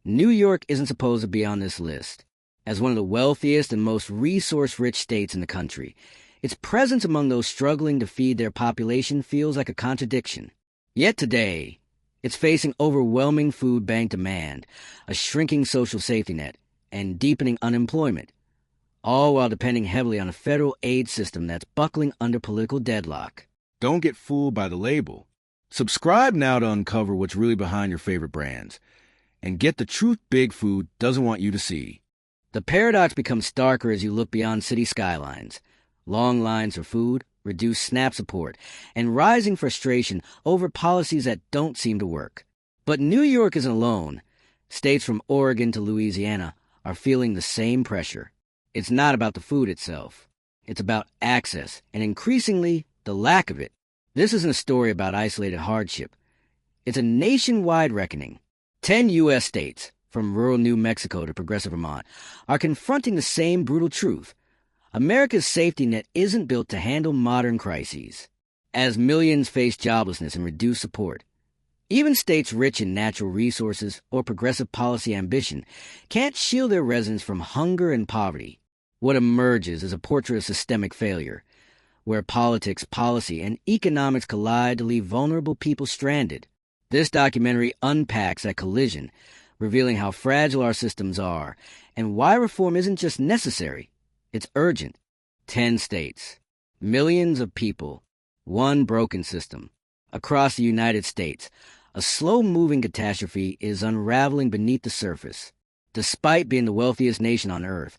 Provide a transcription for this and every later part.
New York isn't supposed to be on this list. As one of the wealthiest and most resource-rich states in the country, its presence among those struggling to feed their population feels like a contradiction. Yet today, it's facing overwhelming food bank demand, a shrinking social safety net, and deepening unemployment, all while depending heavily on a federal aid system that's buckling under political deadlock. Don't get fooled by the label. Subscribe now to uncover what's really behind your favorite brands, and get the truth big food doesn't want you to see. The paradox becomes starker as you look beyond city skylines. Long lines for food, reduced SNAP support, and rising frustration over policies that don't seem to work. But New York isn't alone. States from Oregon to Louisiana are feeling the same pressure. It's not about the food itself. It's about access, and increasingly, the lack of it. This isn't a story about isolated hardship. It's a nationwide reckoning. 10 U.S. states, from rural New Mexico to progressive Vermont, are confronting the same brutal truth. America's safety net isn't built to handle modern crises. As millions face joblessness and reduced support, even states rich in natural resources or progressive policy ambition can't shield their residents from hunger and poverty. What emerges is a portrait of systemic failure, where politics, policy, and economics collide to leave vulnerable people stranded. This documentary unpacks that collision, revealing how fragile our systems are and why reform isn't just necessary, it's urgent. 10 states, millions of people, one broken system. Across the United States, a slow-moving catastrophe is unraveling beneath the surface. Despite being the wealthiest nation on Earth,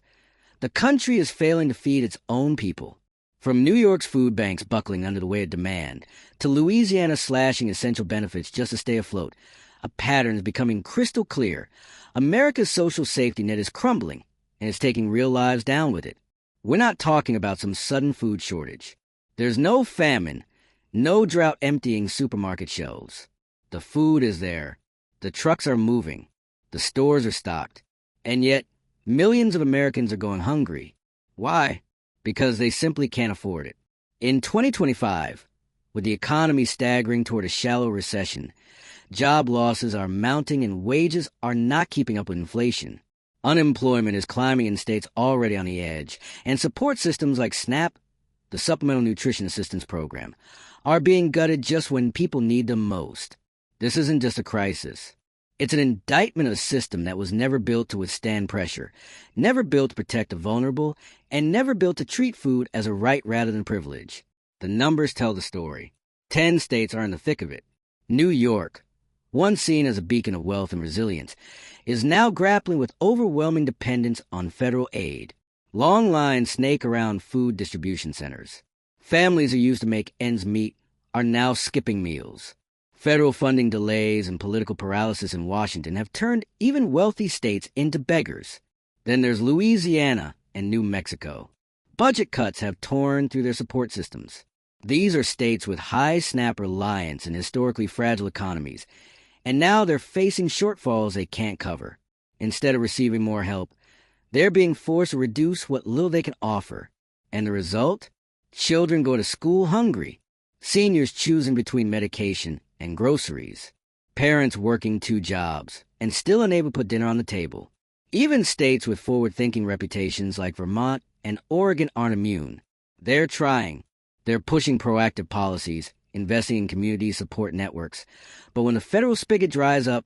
the country is failing to feed its own people. From New York's food banks buckling under the weight of demand, to Louisiana slashing essential benefits just to stay afloat, a pattern is becoming crystal clear. America's social safety net is crumbling, and it's taking real lives down with it. We're not talking about some sudden food shortage. There's no famine, no drought emptying supermarket shelves. The food is there. The trucks are moving. The stores are stocked. And yet, millions of Americans are going hungry. Why? Because they simply can't afford it. In 2025, with the economy staggering toward a shallow recession, job losses are mounting and wages are not keeping up with inflation. Unemployment is climbing in states already on the edge, and support systems like SNAP, the Supplemental Nutrition Assistance Program, are being gutted just when people need them most. This isn't just a crisis. It's an indictment of a system that was never built to withstand pressure, never built to protect the vulnerable, and never built to treat food as a right rather than privilege. The numbers tell the story. 10 states are in the thick of it. New York, once seen as a beacon of wealth and resilience, is now grappling with overwhelming dependence on federal aid. Long lines snake around food distribution centers. Families who used to make ends meet are now skipping meals. Federal funding delays and political paralysis in Washington have turned even wealthy states into beggars. Then there's Louisiana and New Mexico. Budget cuts have torn through their support systems. These are states with high SNAP reliance and historically fragile economies, and now they're facing shortfalls they can't cover. Instead of receiving more help, they're being forced to reduce what little they can offer. And the result? Children go to school hungry. Seniors choosing between medication and groceries. Parents working 2 jobs and still unable to put dinner on the table. Even states with forward-thinking reputations like Vermont and Oregon aren't immune. They're trying. They're pushing proactive policies, investing in community support networks. But when the federal spigot dries up,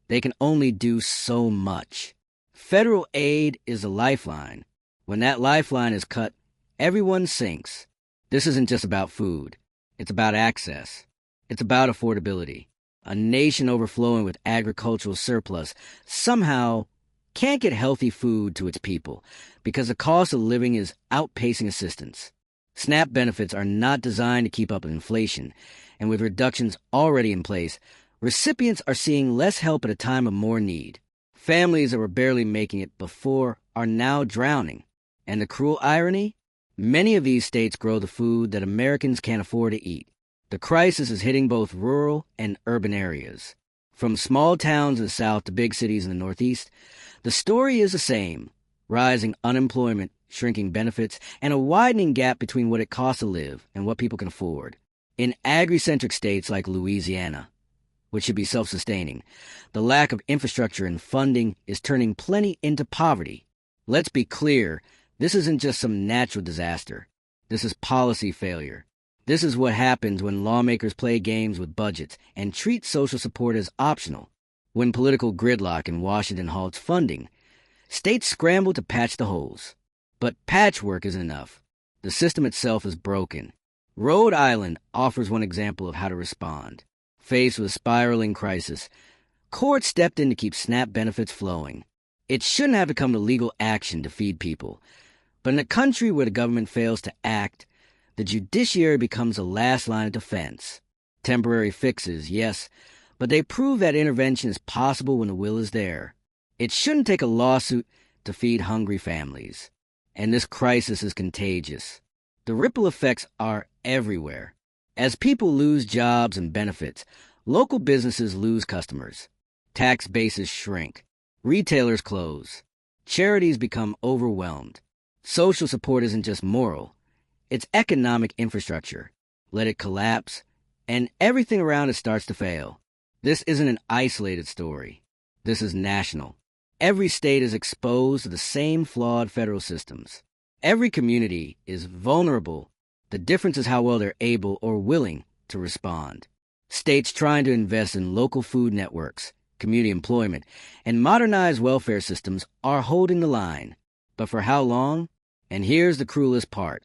they can only do so much. Federal aid is a lifeline. When that lifeline is cut, everyone sinks. This isn't just about food. It's about access. It's about affordability. A nation overflowing with agricultural surplus somehow can't get healthy food to its people because the cost of living is outpacing assistance. SNAP benefits are not designed to keep up with inflation, and with reductions already in place, recipients are seeing less help at a time of more need. Families that were barely making it before are now drowning. And the cruel irony? Many of these states grow the food that Americans can't afford to eat. The crisis is hitting both rural and urban areas. From small towns in the South to big cities in the Northeast, the story is the same. Rising unemployment, shrinking benefits, and a widening gap between what it costs to live and what people can afford. In agri-centric states like Louisiana, which should be self-sustaining. The lack of infrastructure and funding is turning plenty into poverty. Let's be clear, this isn't just some natural disaster. This is policy failure. This is what happens when lawmakers play games with budgets and treat social support as optional. When political gridlock in Washington halts funding, states scramble to patch the holes. But patchwork isn't enough. The system itself is broken. Rhode Island offers one example of how to respond. Faced with a spiraling crisis, courts stepped in to keep SNAP benefits flowing. It shouldn't have to come to legal action to feed people. But in a country where the government fails to act, the judiciary becomes the last line of defense. Temporary fixes, yes, but they prove that intervention is possible when the will is there. It shouldn't take a lawsuit to feed hungry families. And this crisis is contagious. The ripple effects are everywhere. As people lose jobs and benefits, local businesses lose customers. Tax bases shrink. Retailers close. Charities become overwhelmed. Social support isn't just moral. It's economic infrastructure. Let it collapse, and everything around it starts to fail. This isn't an isolated story. This is national. Every state is exposed to the same flawed federal systems. Every community is vulnerable. The difference is how well they're able or willing to respond. States trying to invest in local food networks, community employment, and modernize welfare systems are holding the line. But for how long? And here's the cruelest part.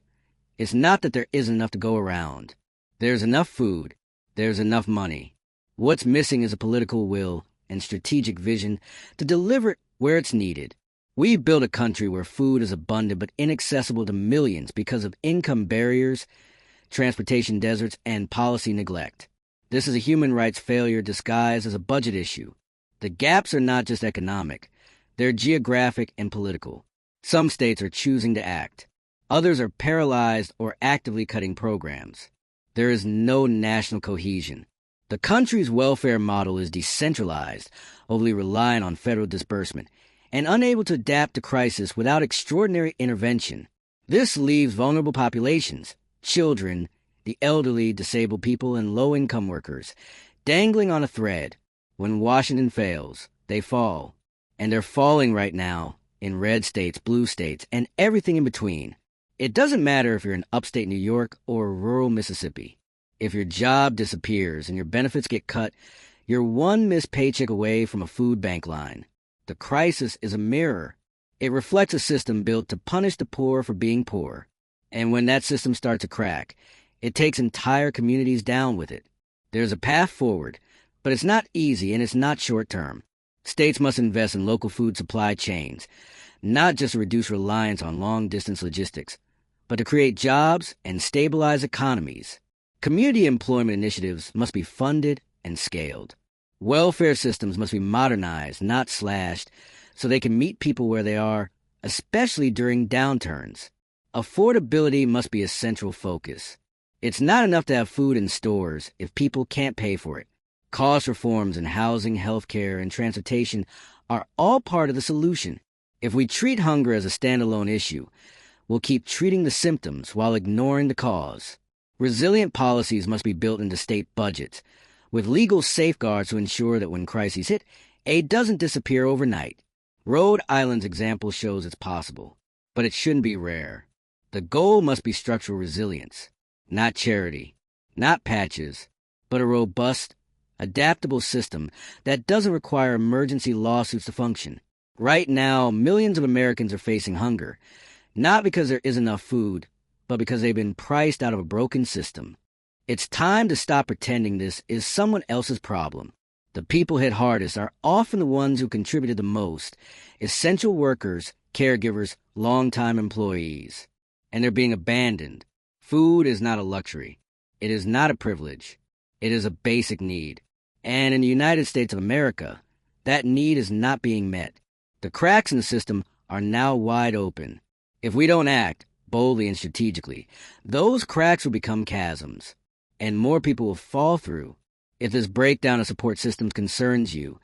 It's not that there isn't enough to go around. There's enough food. There's enough money. What's missing is a political will and strategic vision to deliver it where it's needed. We've built a country where food is abundant but inaccessible to millions because of income barriers, transportation deserts, and policy neglect. This is a human rights failure disguised as a budget issue. The gaps are not just economic. They're geographic and political. Some states are choosing to act. Others are paralyzed or actively cutting programs. There is no national cohesion. The country's welfare model is decentralized, overly reliant on federal disbursement, and unable to adapt to crisis without extraordinary intervention. This leaves vulnerable populations, children, the elderly, disabled people, and low-income workers, dangling on a thread. When Washington fails, they fall. And they're falling right now in red states, blue states, and everything in between. It doesn't matter if you're in upstate New York or rural Mississippi. If your job disappears and your benefits get cut, you're one missed paycheck away from a food bank line. The crisis is a mirror. It reflects a system built to punish the poor for being poor. And when that system starts to crack, it takes entire communities down with it. There's a path forward, but it's not easy and it's not short-term. States must invest in local food supply chains, not just to reduce reliance on long-distance logistics, but to create jobs and stabilize economies. Community employment initiatives must be funded and scaled. Welfare systems must be modernized, not slashed, so they can meet people where they are, especially during downturns. Affordability must be a central focus. It's not enough to have food in stores if people can't pay for it. Cost reforms in housing, healthcare, and transportation are all part of the solution. If we treat hunger as a standalone issue, we'll keep treating the symptoms while ignoring the cause. Resilient policies must be built into state budgets, with legal safeguards to ensure that when crises hit, aid doesn't disappear overnight. Rhode Island's example shows it's possible, but it shouldn't be rare. The goal must be structural resilience, not charity, not patches, but a robust, adaptable system that doesn't require emergency lawsuits to function. Right now, millions of Americans are facing hunger, not because there isn't enough food, but because they've been priced out of a broken system. It's time to stop pretending this is someone else's problem. The people hit hardest are often the ones who contributed the most: essential workers, caregivers, longtime employees. And they're being abandoned. Food is not a luxury. It is not a privilege. It is a basic need. And in the United States of America, that need is not being met. The cracks in the system are now wide open. If we don't act boldly and strategically, those cracks will become chasms, and more people will fall through. If this breakdown of support systems concerns you,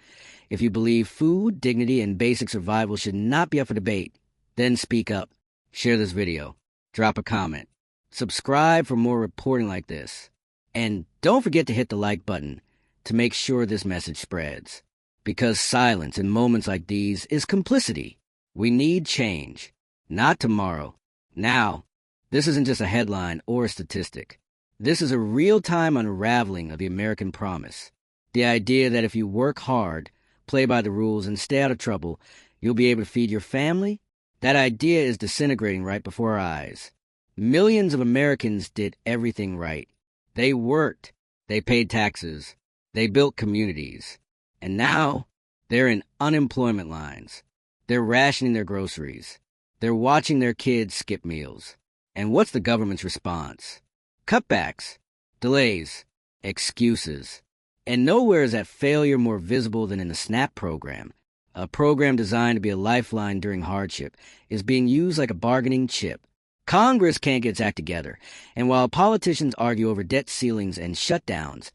if you believe food, dignity, and basic survival should not be up for debate, then speak up. Share this video. Drop a comment. Subscribe for more reporting like this. And don't forget to hit the like button. to make sure this message spreads. Because silence in moments like these is complicity. We need change. Not tomorrow. Now. This isn't just a headline or a statistic. This is a real-time unraveling of the American promise. The idea that if you work hard, play by the rules, and stay out of trouble, you'll be able to feed your family? That idea is disintegrating right before our eyes. Millions of Americans did everything right. They worked. They paid taxes. They built communities. And now, they're in unemployment lines. They're rationing their groceries. They're watching their kids skip meals. And what's the government's response? Cutbacks, delays, excuses. And nowhere is that failure more visible than in the SNAP program. A program designed to be a lifeline during hardship is being used like a bargaining chip. Congress can't get its act together, and while politicians argue over debt ceilings and shutdowns,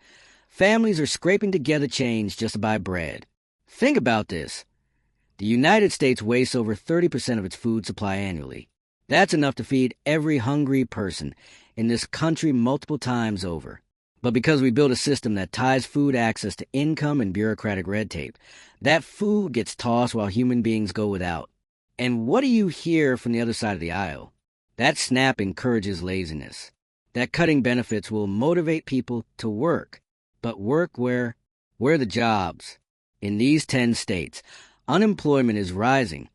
families are scraping together change just to buy bread. Think about this. The United States wastes over 30% of its food supply annually. That's enough to feed every hungry person in this country multiple times over. But because we built a system that ties food access to income and bureaucratic red tape, that food gets tossed while human beings go without. And what do you hear from the other side of the aisle? That SNAP encourages laziness. That cutting benefits will motivate people to work. But work where are the jobs? In these 10 states, unemployment is rising,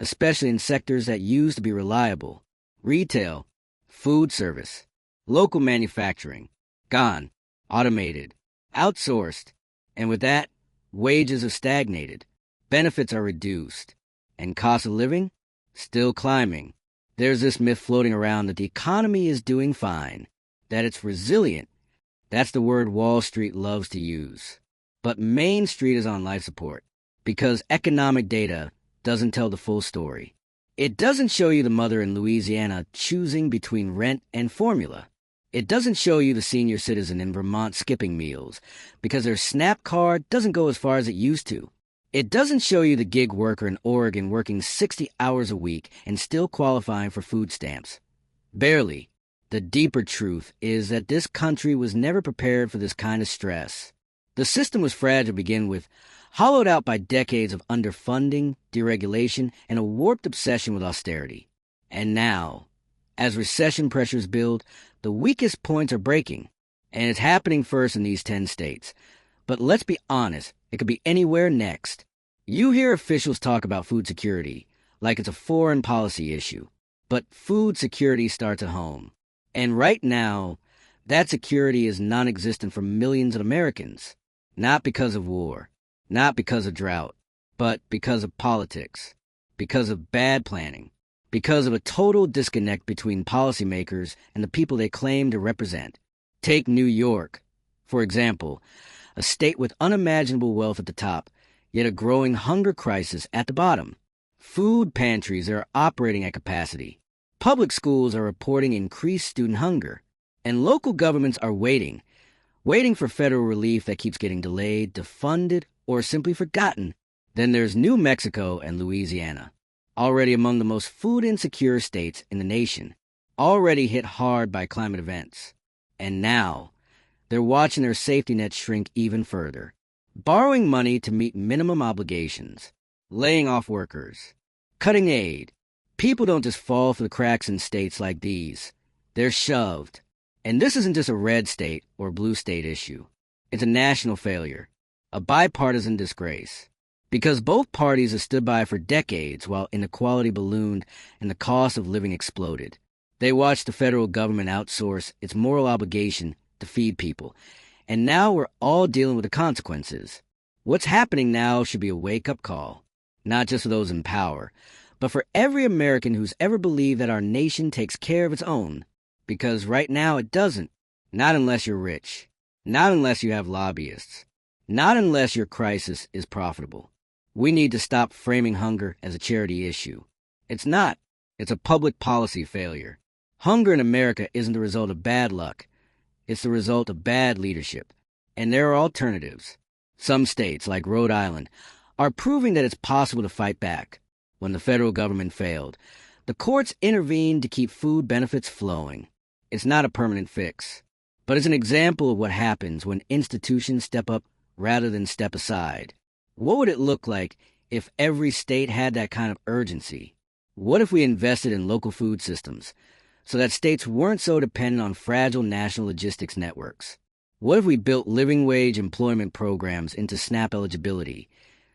especially in sectors that used to be reliable. Retail, food service, local manufacturing, gone, automated, outsourced. And with that, wages have stagnated, benefits are reduced, and cost of living still climbing. There's this myth floating around that the economy is doing fine, that it's resilient. That's the word Wall Street loves to use. But Main Street is on life support because economic data doesn't tell the full story. It doesn't show you the mother in Louisiana choosing between rent and formula. It doesn't show you the senior citizen in Vermont skipping meals because their SNAP card doesn't go as far as it used to. It doesn't show you the gig worker in Oregon working 60 hours a week and still qualifying for food stamps. Barely. The deeper truth is that this country was never prepared for this kind of stress. The system was fragile to begin with, hollowed out by decades of underfunding, deregulation, and a warped obsession with austerity. And now, as recession pressures build, the weakest points are breaking. And it's happening first in these 10 states. But let's be honest, it could be anywhere next. You hear officials talk about food security like it's a foreign policy issue. But food security starts at home. And right now, that security is non-existent for millions of Americans. Not because of war, not because of drought, but because of politics, because of bad planning, because of a total disconnect between policymakers and the people they claim to represent. Take New York, for example, a state with unimaginable wealth at the top, yet a growing hunger crisis at the bottom. Food pantries are operating at capacity. Public schools are reporting increased student hunger. And local governments are waiting for federal relief that keeps getting delayed, defunded, or simply forgotten. Then there's New Mexico and Louisiana, already among the most food insecure states in the nation, already hit hard by climate events. And now, they're watching their safety nets shrink even further, borrowing money to meet minimum obligations, laying off workers, cutting aid. People don't just fall through the cracks in states like these. They're shoved. And this isn't just a red state or blue state issue. It's a national failure, a bipartisan disgrace. Because both parties have stood by for decades while inequality ballooned and the cost of living exploded. They watched the federal government outsource its moral obligation to feed people. And now we're all dealing with the consequences. What's happening now should be a wake-up call, not just for those in power, but for every American who's ever believed that our nation takes care of its own. Because right now it doesn't. Not unless you're rich. Not unless you have lobbyists. Not unless your crisis is profitable. We need to stop framing hunger as a charity issue. It's not. It's a public policy failure. Hunger in America isn't the result of bad luck. It's the result of bad leadership. And there are alternatives. Some states, like Rhode Island, are proving that it's possible to fight back. When the federal government failed, the courts intervened to keep food benefits flowing. It's not a permanent fix, but it's an example of what happens when institutions step up rather than step aside. What would it look like if every state had that kind of urgency? What if we invested in local food systems so that states weren't so dependent on fragile national logistics networks? What if we built living wage employment programs into SNAP eligibility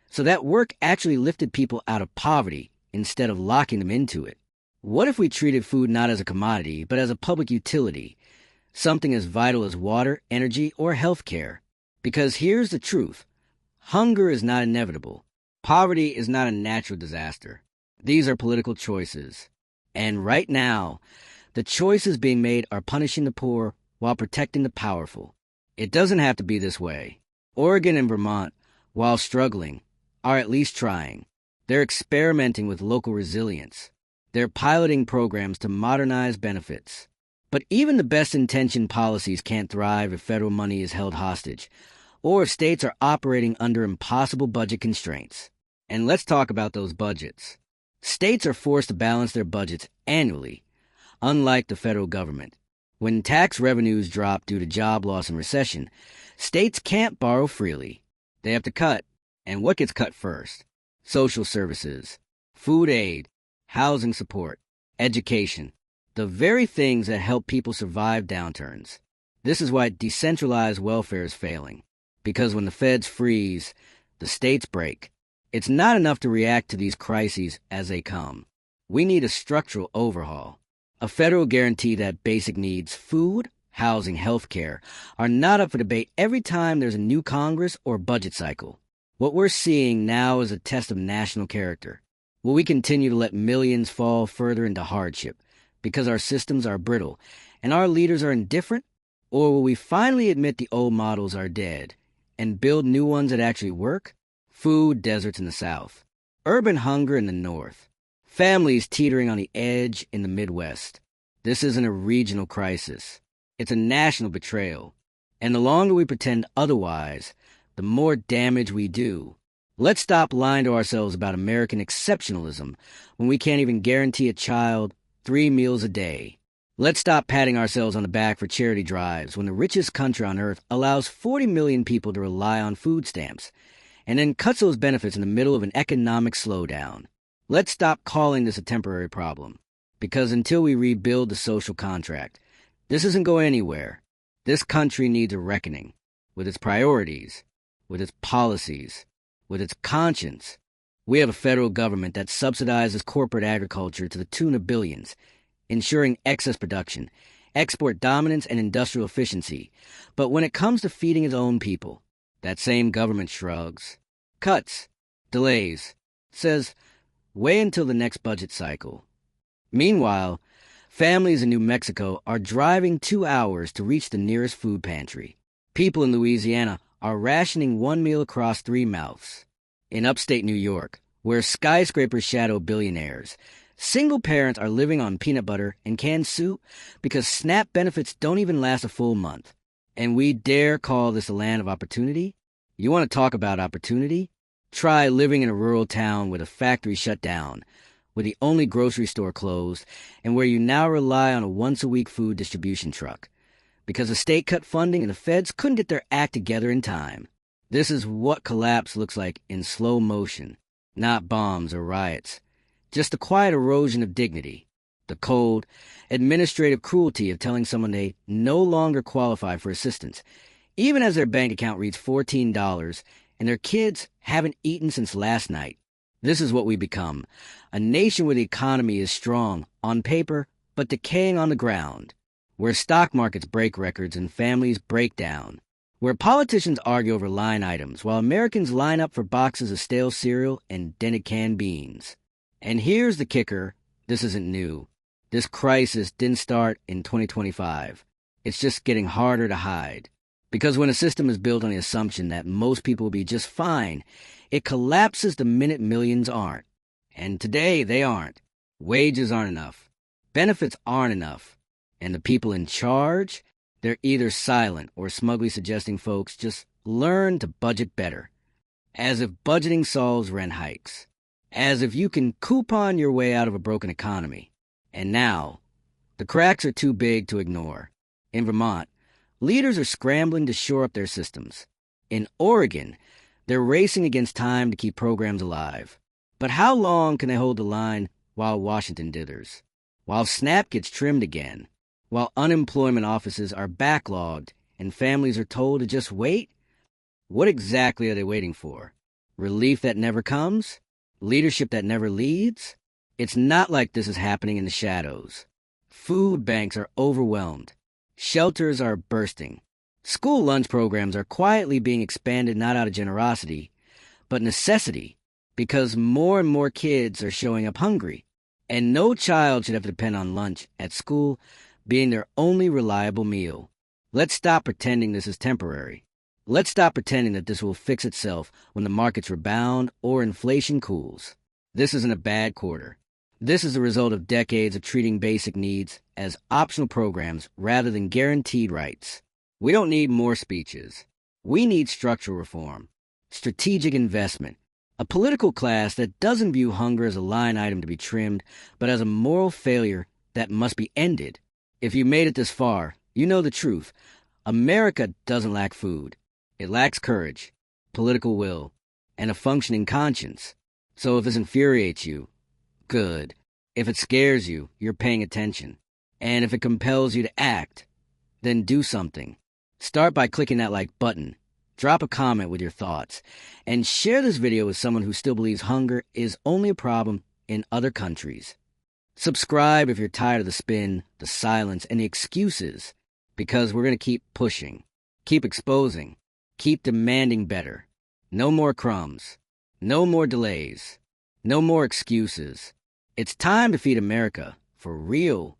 so that work actually lifted people out of poverty instead of locking them into it? What if we treated food not as a commodity, but as a public utility, something as vital as water, energy, or health care? Because here's the truth. Hunger is not inevitable. Poverty is not a natural disaster. These are political choices. And right now, the choices being made are punishing the poor while protecting the powerful. It doesn't have to be this way. Oregon and Vermont, while struggling, are at least trying. They're experimenting with local resilience. They're piloting programs to modernize benefits. But even the best-intentioned policies can't thrive if federal money is held hostage, or if states are operating under impossible budget constraints. And let's talk about those budgets. States are forced to balance their budgets annually, unlike the federal government. When tax revenues drop due to job loss and recession, states can't borrow freely. They have to cut. And what gets cut first? Social services, food aid, housing support, education, the very things that help people survive downturns. This is why decentralized welfare is failing. Because when the feds freeze, the states break. It's not enough to react to these crises as they come. We need a structural overhaul. A federal guarantee that basic needs, food, housing, health care, are not up for debate every time there's a new Congress or budget cycle. What we're seeing now is a test of national character. Will we continue to let millions fall further into hardship because our systems are brittle and our leaders are indifferent? Or will we finally admit the old models are dead and build new ones that actually work? Food deserts in the South, urban hunger in the North, families teetering on the edge in the Midwest. This isn't a regional crisis. It's a national betrayal. And the longer we pretend otherwise, the more damage we do. Let's stop lying to ourselves about American exceptionalism when we can't even guarantee a child 3 meals a day. Let's stop patting ourselves on the back for charity drives when the richest country on earth allows 40 million people to rely on food stamps and then cuts those benefits in the middle of an economic slowdown. Let's stop calling this a temporary problem, because until we rebuild the social contract, this isn't going anywhere. This country needs a reckoning with its priorities, with its policies, with its conscience. We have a federal government that subsidizes corporate agriculture to the tune of billions, ensuring excess production, export dominance, and industrial efficiency. But when it comes to feeding its own people, that same government shrugs, cuts, delays, says, wait until the next budget cycle. Meanwhile, families in New Mexico are driving 2 hours to reach the nearest food pantry. People in Louisiana are rationing 1 meal across 3 mouths. In upstate New York, where skyscrapers shadow billionaires, single parents are living on peanut butter and canned soup because SNAP benefits don't even last a full month. And we dare call this a land of opportunity? You want to talk about opportunity? Try living in a rural town with a factory shut down, where the only grocery store closed, and where you now rely on a once-a-week food distribution truck, because the state cut funding and the feds couldn't get their act together in time. This is what collapse looks like in slow motion, not bombs or riots, just the quiet erosion of dignity, the cold, administrative cruelty of telling someone they no longer qualify for assistance, even as their bank account reads $14 and their kids haven't eaten since last night. This is what we become, a nation where the economy is strong on paper but decaying on the ground, where stock markets break records and families break down, where politicians argue over line items while Americans line up for boxes of stale cereal and dented canned beans. And here's the kicker, this isn't new. This crisis didn't start in 2025. It's just getting harder to hide. Because when a system is built on the assumption that most people will be just fine, it collapses the minute millions aren't. And today, they aren't. Wages aren't enough. Benefits aren't enough. And the people in charge, they're either silent or smugly suggesting folks just learn to budget better. As if budgeting solves rent hikes. As if you can coupon your way out of a broken economy. And now, the cracks are too big to ignore. In Vermont, Leaders are scrambling to shore up their systems. In Oregon, they're racing against time to keep programs alive. But how long can they hold the line while Washington dithers? While SNAP gets trimmed again? While unemployment offices are backlogged and families are told to just wait? What exactly are they waiting for? Relief that never comes? Leadership that never leads? It's not like this is happening in the shadows. Food banks are overwhelmed. Shelters are bursting. School lunch programs are quietly being expanded not out of generosity, but necessity, because more and more kids are showing up hungry. And no child should have to depend on lunch at school being their only reliable meal. Let's stop pretending this is temporary. Let's stop pretending that this will fix itself when the markets rebound or inflation cools. This isn't a bad quarter. This is the result of decades of treating basic needs as optional programs rather than guaranteed rights. We don't need more speeches. We need structural reform, strategic investment, a political class that doesn't view hunger as a line item to be trimmed, but as a moral failure that must be ended. If you made it this far, you know the truth. America doesn't lack food. It lacks courage, political will, and a functioning conscience. So if this infuriates you, good. If it scares you, you're paying attention. And if it compels you to act, then do something. Start by clicking that like button. Drop a comment with your thoughts. And share this video with someone who still believes hunger is only a problem in other countries. Subscribe if you're tired of the spin, the silence, and the excuses, because we're going to keep pushing, keep exposing, keep demanding better. No more crumbs. No more delays. No more excuses. It's time to feed America for real.